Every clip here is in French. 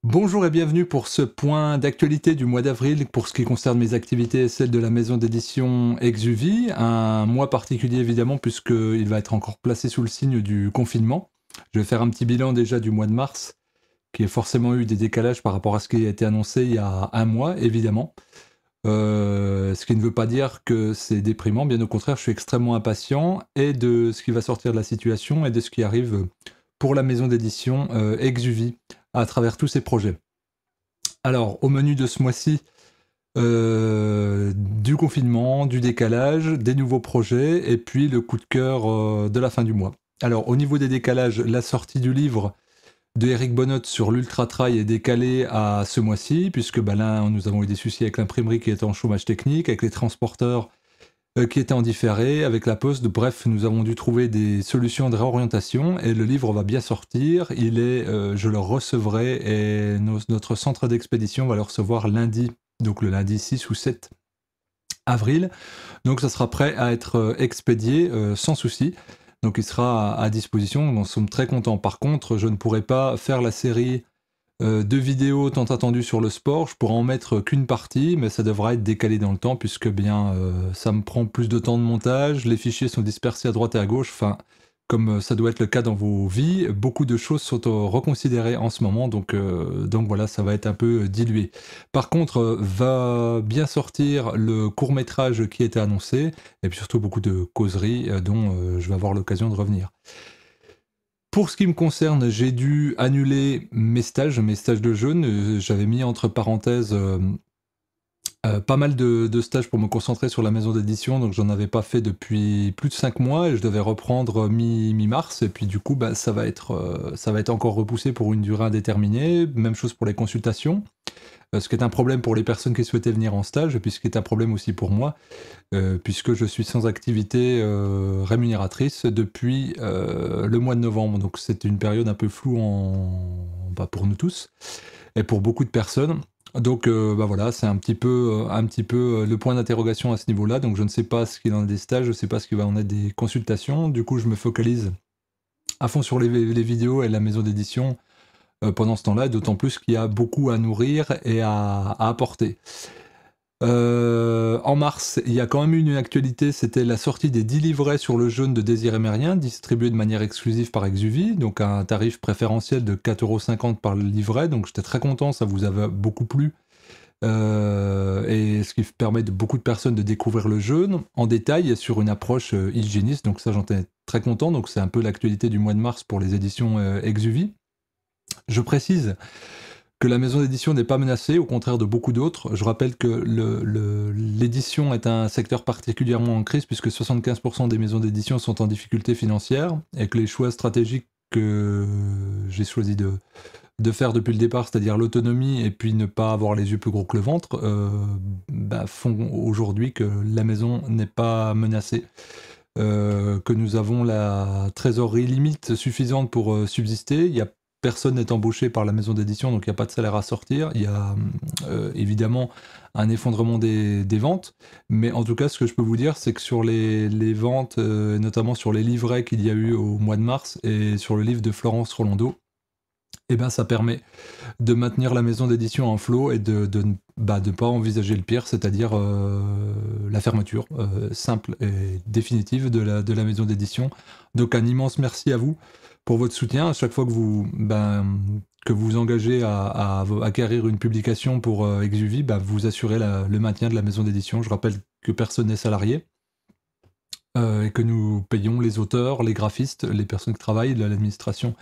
Bonjour et bienvenue pour ce point d'actualité du mois d'avril pour ce qui concerne mes activités et celles de la maison d'édition Exuvie. Un mois particulier évidemment puisqu'il va être encore placé sous le signe du confinement. Je vais faire un petit bilan déjà du mois de mars qui a forcément eu des décalages par rapport à ce qui a été annoncé il y a un mois évidemment. Ce qui ne veut pas dire que c'est déprimant, bien au contraire je suis extrêmement impatient et de ce qui va sortir de la situation et de ce qui arrive pour la maison d'édition Exuvie à travers tous ces projets. Alors, au menu de ce mois-ci, du confinement, du décalage, des nouveaux projets, et puis le coup de cœur de la fin du mois. Alors, au niveau des décalages, la sortie du livre de Eric Bonnot sur l'Ultra Trail est décalée à ce mois-ci, puisque là, nous avons eu des soucis avec l'imprimerie qui était en chômage technique, avec les transporteurs qui était en différé avec la Poste. Bref, nous avons dû trouver des solutions de réorientation et le livre va bien sortir. Je le recevrai et notre centre d'expédition va le recevoir lundi, donc le lundi 6 ou 7 avril. Donc ça sera prêt à être expédié sans souci. Donc il sera à disposition, nous en sommes très contents. Par contre, je ne pourrai pas faire la série de vidéos tant attendues sur le sport. Je pourrais en mettre qu'une partie, mais ça devra être décalé dans le temps puisque ça me prend plus de temps de montage, les fichiers sont dispersés à droite et à gauche, enfin, comme ça doit être le cas dans vos vies, beaucoup de choses sont reconsidérées en ce moment, donc voilà, ça va être un peu dilué. Par contre, va bien sortir le court-métrage qui était annoncé, et puis surtout beaucoup de causeries dont je vais avoir l'occasion de revenir. Pour ce qui me concerne, j'ai dû annuler mes stages de jeûne. J'avais mis entre parenthèses pas mal de stages pour me concentrer sur la maison d'édition, donc j'en avais pas fait depuis plus de 5 mois et je devais reprendre mi-mars. Et puis du coup, ça va être encore repoussé pour une durée indéterminée. Même chose pour les consultations. Ce qui est un problème pour les personnes qui souhaitaient venir en stage, et puis ce qui est un problème aussi pour moi, puisque je suis sans activité rémunératrice depuis le mois de novembre. Donc c'est une période un peu floue pour nous tous et pour beaucoup de personnes. Donc voilà, c'est un petit peu le point d'interrogation à ce niveau-là. Donc je ne sais pas ce qu'il en est des stages, je ne sais pas ce qu'il va en être des consultations. Du coup, je me focalise à fond sur les vidéos et la maison d'édition pendant ce temps-là, d'autant plus qu'il y a beaucoup à nourrir et à apporter. En mars, il y a quand même eu une actualité, c'était la sortie des 10 livrets sur le jaune de Désiré Mérien, distribués de manière exclusive par Exuvie, donc à un tarif préférentiel de 4,50 € par le livret, donc j'étais très content, ça vous avait beaucoup plu, et ce qui permet de beaucoup de personnes de découvrir le jaune en détail sur une approche hygiéniste, donc ça j'en étais très content, donc c'est un peu l'actualité du mois de mars pour les éditions Exuvie. Je précise que la maison d'édition n'est pas menacée, au contraire de beaucoup d'autres. Je rappelle que l'édition est un secteur particulièrement en crise, puisque 75% des maisons d'édition sont en difficulté financière, et que les choix stratégiques que j'ai choisi de faire depuis le départ, c'est-à-dire l'autonomie et puis ne pas avoir les yeux plus gros que le ventre, font aujourd'hui que la maison n'est pas menacée. Que nous avons la trésorerie limite suffisante pour subsister. Il y a personne n'est embauché par la maison d'édition, donc il n'y a pas de salaire à sortir. Il y a évidemment un effondrement des ventes, mais en tout cas, ce que je peux vous dire, c'est que sur les ventes, notamment sur les livrets qu'il y a eu au mois de mars et sur le livre de Florence Rolando, ça permet de maintenir la maison d'édition en flot et de ne pas envisager le pire, c'est-à-dire la fermeture simple et définitive de la maison d'édition. Donc un immense merci à vous pour votre soutien. À chaque fois que vous vous engagez à acquérir une publication pour Exuvie, vous assurez le maintien de la maison d'édition. Je rappelle que personne n'est salarié et que nous payons les auteurs, les graphistes, les personnes qui travaillent, l'administration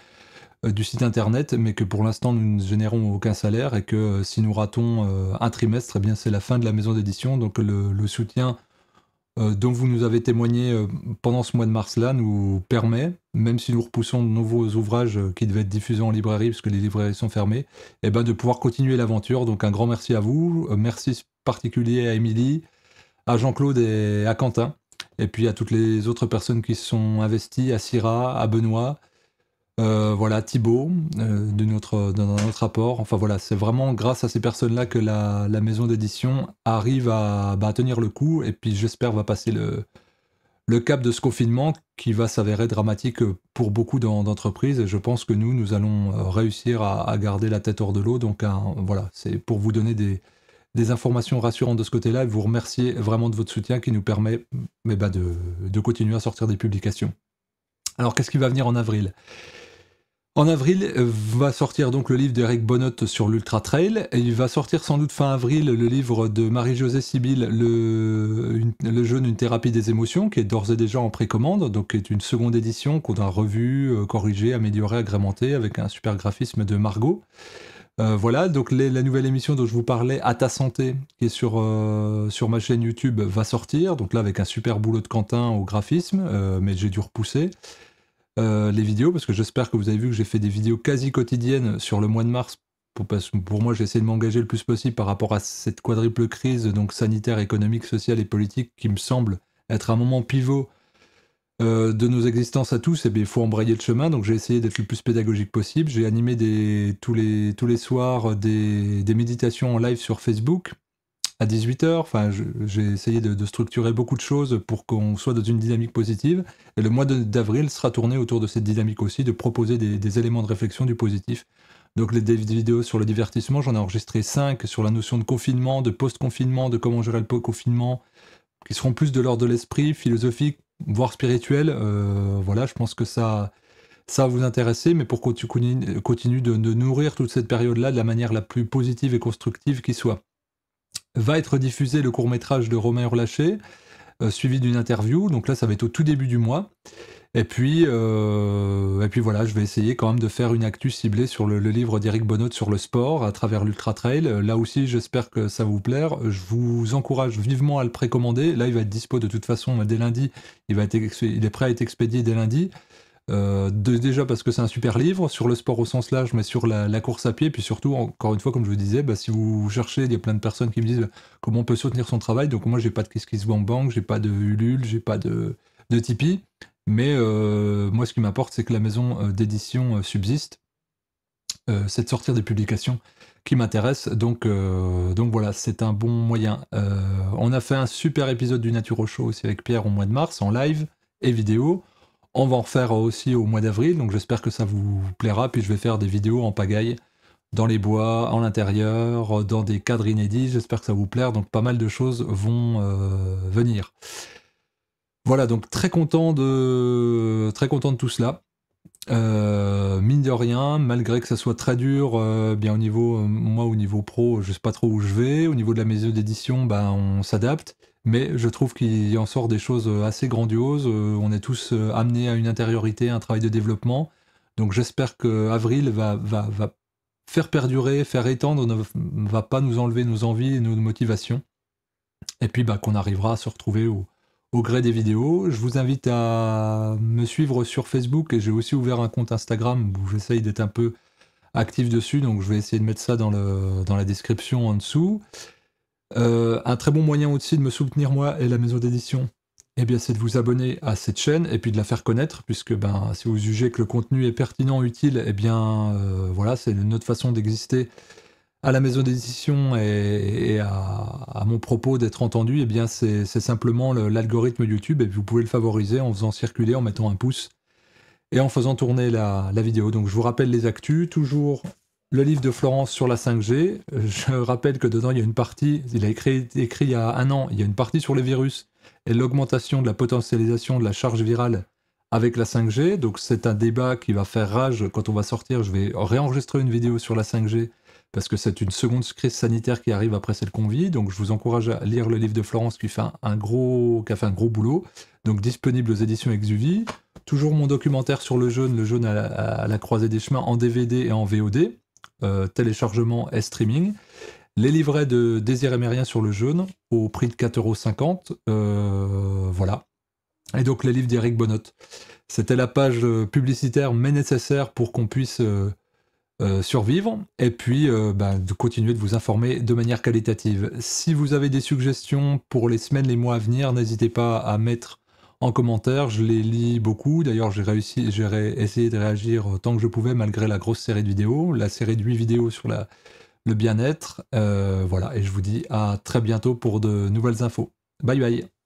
du site internet, mais que pour l'instant nous ne générons aucun salaire et que si nous ratons un trimestre, eh bien c'est la fin de la maison d'édition. Donc le soutien dont vous nous avez témoigné pendant ce mois de mars-là nous permet, même si nous repoussons de nouveaux ouvrages qui devaient être diffusés en librairie parce que les librairies sont fermées, de pouvoir continuer l'aventure. Donc un grand merci à vous, merci particulier à Émilie, à Jean-Claude et à Quentin, et puis à toutes les autres personnes qui se sont investies, à Syrah, à Benoît, voilà, Thibaut, dans notre rapport. Enfin voilà, c'est vraiment grâce à ces personnes-là que la maison d'édition arrive à tenir le coup, et puis j'espère va passer le cap de ce confinement qui va s'avérer dramatique pour beaucoup d'entreprises. Et je pense que nous allons réussir à garder la tête hors de l'eau. Donc voilà, c'est pour vous donner des informations rassurantes de ce côté-là et vous remercier vraiment de votre soutien qui nous permet de continuer à sortir des publications. Alors qu'est-ce qui va venir en avril ? En avril va sortir donc le livre d'Eric Bonnotte sur l'Ultra Trail, et il va sortir sans doute fin avril le livre de Marie-Josée Sibylle, le jeûne, une thérapie des émotions, qui est d'ores et déjà en précommande, donc qui est une seconde édition qu'on a revue, corrigée, améliorée, agrémentée, avec un super graphisme de Margot. Voilà, donc la nouvelle émission dont je vous parlais, À ta santé, qui est sur ma chaîne YouTube, va sortir, donc là avec un super boulot de Quentin au graphisme, mais j'ai dû repousser. Les vidéos, parce que j'espère que vous avez vu que j'ai fait des vidéos quasi quotidiennes sur le mois de mars, parce que pour moi j'ai essayé de m'engager le plus possible par rapport à cette quadruple crise, donc sanitaire, économique, sociale et politique, qui me semble être un moment pivot de nos existences à tous. Et bien il faut embrayer le chemin, donc j'ai essayé d'être le plus pédagogique possible. J'ai animé tous les soirs des méditations en live sur Facebook à 18h, enfin, j'ai essayé de structurer beaucoup de choses pour qu'on soit dans une dynamique positive, et le mois d'avril sera tourné autour de cette dynamique aussi, de proposer des éléments de réflexion du positif. Donc des vidéos sur le divertissement, j'en ai enregistré 5 sur la notion de confinement, de post-confinement, de comment gérer le post-confinement, qui seront plus de l'ordre de l'esprit, philosophique, voire spirituel. Voilà, je pense que ça va vous intéresser, mais pour que tu continues de nourrir toute cette période-là de la manière la plus positive et constructive qui soit. Va être diffusé le court-métrage de Romain Urlacher, suivi d'une interview, donc là ça va être au tout début du mois. Et puis voilà, je vais essayer quand même de faire une actu ciblée sur le livre d'Eric Bonnotte sur le sport à travers l'Ultra Trail. Là aussi, j'espère que ça va vous plaire. Je vous encourage vivement à le précommander. Là, il va être dispo de toute façon dès lundi. Il est prêt à être expédié dès lundi. Déjà parce que c'est un super livre sur le sport au sens large, mais sur la course à pied, puis surtout, encore une fois, comme je vous disais, si vous cherchez, il y a plein de personnes qui me disent comment on peut soutenir son travail. Donc moi, j'ai pas de KissKissBankBank, j'ai pas de Ulule, j'ai pas de Tipeee, mais moi, ce qui m'importe, c'est que la maison d'édition subsiste. C'est de sortir des publications qui m'intéressent, donc voilà, c'est un bon moyen. On a fait un super épisode du Naturo Show aussi avec Pierre au mois de mars, en live et vidéo. On va en refaire aussi au mois d'avril, donc j'espère que ça vous plaira, puis je vais faire des vidéos en pagaille, dans les bois, en l'intérieur, dans des cadres inédits, j'espère que ça vous plaire, donc pas mal de choses vont venir. Voilà, donc très content de tout cela. Mine de rien, malgré que ça soit très dur, bien moi au niveau pro, je sais pas trop où je vais. Au niveau de la maison d'édition, on s'adapte. Mais je trouve qu'il en sort des choses assez grandioses. On est tous amenés à une intériorité, à un travail de développement. Donc j'espère que avril va faire perdurer, faire étendre, ne va pas nous enlever nos envies et nos motivations. Et puis qu'on arrivera à se retrouver au gré des vidéos. Je vous invite à me suivre sur Facebook, et j'ai aussi ouvert un compte Instagram où j'essaye d'être un peu actif dessus, donc je vais essayer de mettre ça dans la description en dessous. Un très bon moyen aussi de me soutenir moi et la maison d'édition, c'est de vous abonner à cette chaîne et puis de la faire connaître, puisque si vous jugez que le contenu est pertinent, utile, voilà, c'est une autre façon d'exister à la maison d'édition et à mon propos d'être entendu. C'est simplement l'algorithme YouTube, et vous pouvez le favoriser en faisant circuler, en mettant un pouce et en faisant tourner la vidéo. Donc je vous rappelle les actus, toujours le livre de Florence sur la 5G. Je rappelle que dedans, il y a une partie, il a écrit il y a 1 an, il y a une partie sur les virus et l'augmentation de la potentialisation de la charge virale avec la 5G. Donc c'est un débat qui va faire rage quand on va sortir. Je vais réenregistrer une vidéo sur la 5G parce que c'est une seconde crise sanitaire qui arrive après celle qu'on vit. Donc je vous encourage à lire le livre de Florence qui a fait un gros boulot. Donc disponible aux éditions Exuvie. Toujours mon documentaire sur le jeûne à la croisée des chemins en DVD et en VOD. Téléchargement et streaming. Les livrets de Désir Émérien sur le jeûne au prix de 4,50 €. Voilà. Et donc les livres d'Eric Bonnotte. C'était la page publicitaire mais nécessaire pour qu'on puisse survivre, et puis de continuer de vous informer de manière qualitative. Si vous avez des suggestions pour les semaines, les mois à venir, n'hésitez pas à mettre en commentaire, je les lis beaucoup. D'ailleurs, j'ai essayé de réagir tant que je pouvais malgré la grosse série de vidéos, la série de 8 vidéos sur le bien-être. Voilà, et je vous dis à très bientôt pour de nouvelles infos. Bye bye.